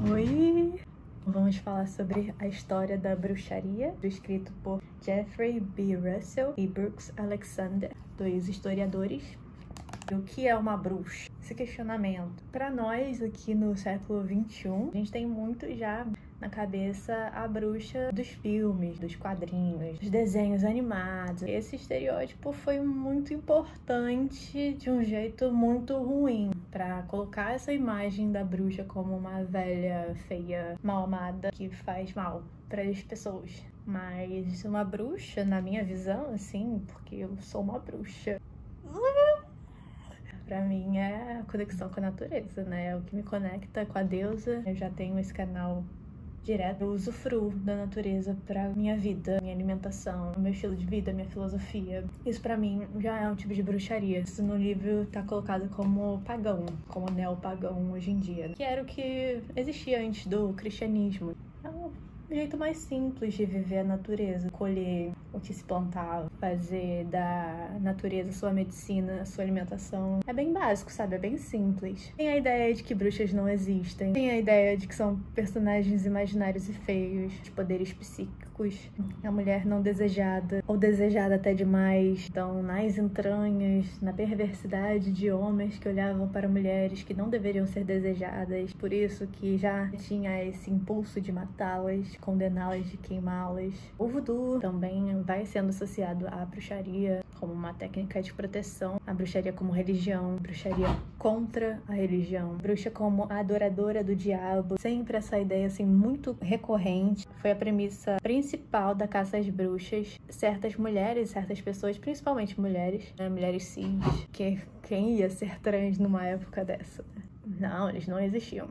Oi! Vamos falar sobre a história da bruxaria, escrito por Jeffrey B. Russell e Brooks Alexander, dois historiadores. O que é uma bruxa? Esse questionamento. Para nós, aqui no século XXI, a gente tem muito já na cabeça a bruxa dos filmes, dos quadrinhos, dos desenhos animados. Esse estereótipo foi muito importante de um jeito muito ruim para colocar essa imagem da bruxa como uma velha, feia, mal amada que faz mal para as pessoas. Mas uma bruxa, na minha visão, assim, porque eu sou uma bruxa, pra mim é a conexão com a natureza, né? É o que me conecta com a deusa. Eu já tenho esse canal direto. Eu usufruo da natureza pra minha vida, minha alimentação, meu estilo de vida, minha filosofia. Isso pra mim já é um tipo de bruxaria. Isso no livro tá colocado como pagão, como neopagão hoje em dia, que era o que existia antes do cristianismo. É um jeito mais simples de viver a natureza, colher o que se plantava, fazer da natureza sua medicina, sua alimentação. É bem básico, sabe? É bem simples. Tem a ideia de que bruxas não existem, tem a ideia de que são personagens imaginários e feios, de poderes psíquicos, a mulher não desejada, ou desejada até demais, estão nas entranhas, na perversidade de homens que olhavam para mulheres que não deveriam ser desejadas, por isso que já tinha esse impulso de matá-las, condená-las, de queimá-las. O voodoo também vai sendo associado à bruxaria como uma técnica de proteção, a bruxaria como religião, bruxaria contra a religião, bruxa como a adoradora do diabo, sempre essa ideia assim muito recorrente. Foi a premissa principal da caça às bruxas. Certas mulheres, certas pessoas, principalmente mulheres, né, mulheres cis, que quem ia ser trans numa época dessa? Não, eles não existiam.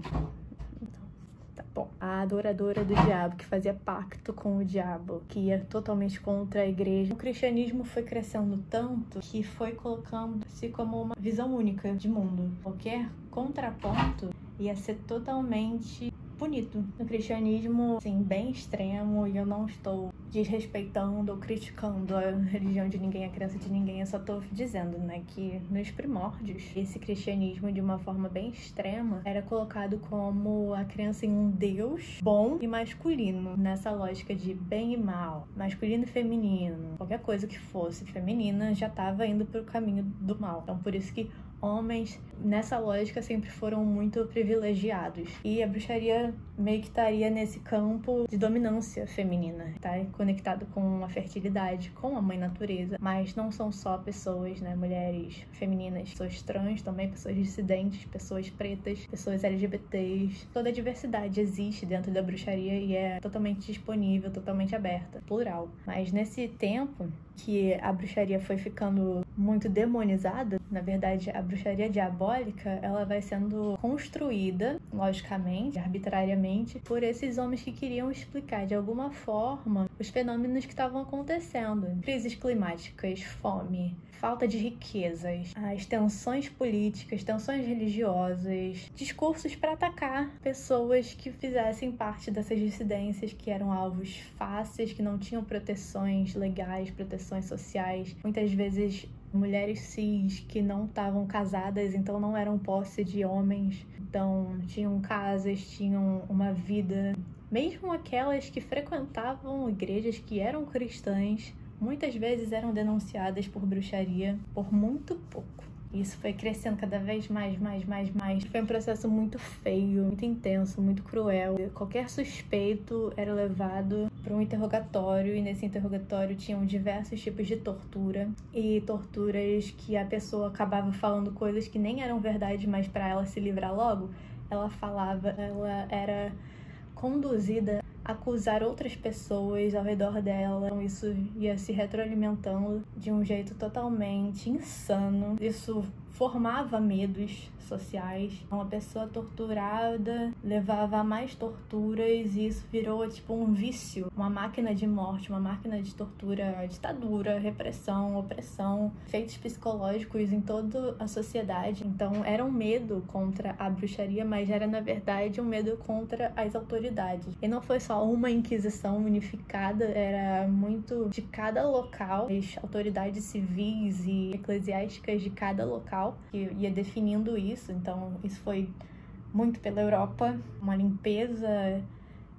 Bom, a adoradora do diabo, que fazia pacto com o diabo, que ia totalmente contra a igreja. O cristianismo foi crescendo tanto que foi colocando-se como uma visão única de mundo. Qualquer contraponto ia ser totalmente punido. No cristianismo, assim, bem extremo, e eu não estou desrespeitando ou criticando a religião de ninguém, a crença de ninguém, eu só tô dizendo, né, que nos primórdios, esse cristianismo, de uma forma bem extrema, era colocado como a crença em um Deus bom e masculino, nessa lógica de bem e mal, masculino e feminino, qualquer coisa que fosse feminina já estava indo pro caminho do mal. Então, por isso que homens, nessa lógica, sempre foram muito privilegiados. E a bruxaria meio que estaria nesse campo de dominância feminina, tá? Conectado com a fertilidade, com a mãe natureza. Mas não são só pessoas, né? Mulheres femininas, pessoas trans também, pessoas dissidentes, pessoas pretas, pessoas LGBTs. Toda a diversidade existe dentro da bruxaria e é totalmente disponível, totalmente aberta, plural. Mas nesse tempo que a bruxaria foi ficando muito demonizada, na verdade, a bruxaria diabólica, ela vai sendo construída, logicamente, arbitrariamente, por esses homens que queriam explicar de alguma forma os fenômenos que estavam acontecendo. Crises climáticas, fome, falta de riquezas, as tensões políticas, tensões religiosas, discursos para atacar pessoas que fizessem parte dessas dissidências, que eram alvos fáceis, que não tinham proteções legais, proteções sociais, muitas vezes mulheres cis que não estavam casadas, então não eram posse de homens, então tinham casas, tinham uma vida. Mesmo aquelas que frequentavam igrejas que eram cristãs, muitas vezes eram denunciadas por bruxaria por muito pouco. Isso foi crescendo cada vez mais. Foi um processo muito feio, muito intenso, muito cruel. Qualquer suspeito era levado para um interrogatório, e nesse interrogatório tinham diversos tipos de tortura. E torturas que a pessoa acabava falando coisas que nem eram verdade, mas para ela se livrar logo, ela falava, ela era conduzida a acusar outras pessoas ao redor dela. Então isso ia se retroalimentando de um jeito totalmente insano. Isso formava medos sociais. Uma pessoa torturada levava a mais torturas e isso virou tipo um vício, uma máquina de morte, uma máquina de tortura, ditadura, repressão, opressão, efeitos psicológicos em toda a sociedade. Então era um medo contra a bruxaria, mas era na verdade um medo contra as autoridades. E não foi só uma inquisição unificada, era muito de cada local, as autoridades civis e eclesiásticas de cada local que ia definindo isso. Então isso foi muito pela Europa, uma limpeza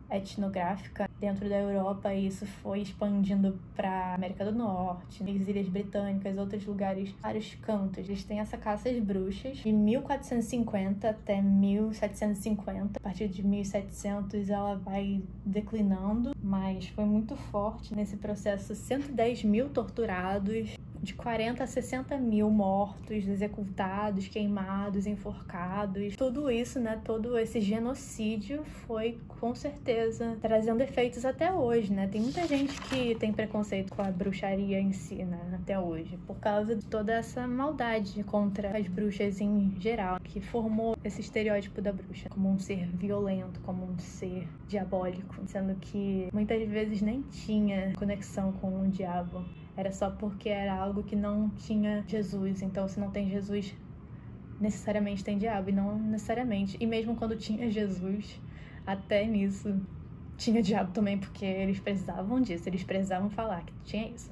etnográfica dentro da Europa, e isso foi expandindo para América do Norte, nas Ilhas Britânicas, outros lugares, vários cantos. Eles têm essa caça às bruxas de 1450 até 1750. A partir de 1700 ela vai declinando, mas foi muito forte nesse processo. 110 mil torturados, de 40 a 60 mil mortos, executados, queimados, enforcados. Tudo isso, né, todo esse genocídio foi, com certeza, trazendo efeitos até hoje, né? Tem muita gente que tem preconceito com a bruxaria em si, né, até hoje, por causa de toda essa maldade contra as bruxas em geral, que formou esse estereótipo da bruxa como um ser violento, como um ser diabólico, sendo que muitas vezes nem tinha conexão com o diabo. Era só porque era algo que não tinha Jesus. Então, se não tem Jesus, necessariamente tem diabo. E não necessariamente. E mesmo quando tinha Jesus, até nisso, tinha diabo também, porque eles precisavam disso. Eles precisavam falar que tinha isso.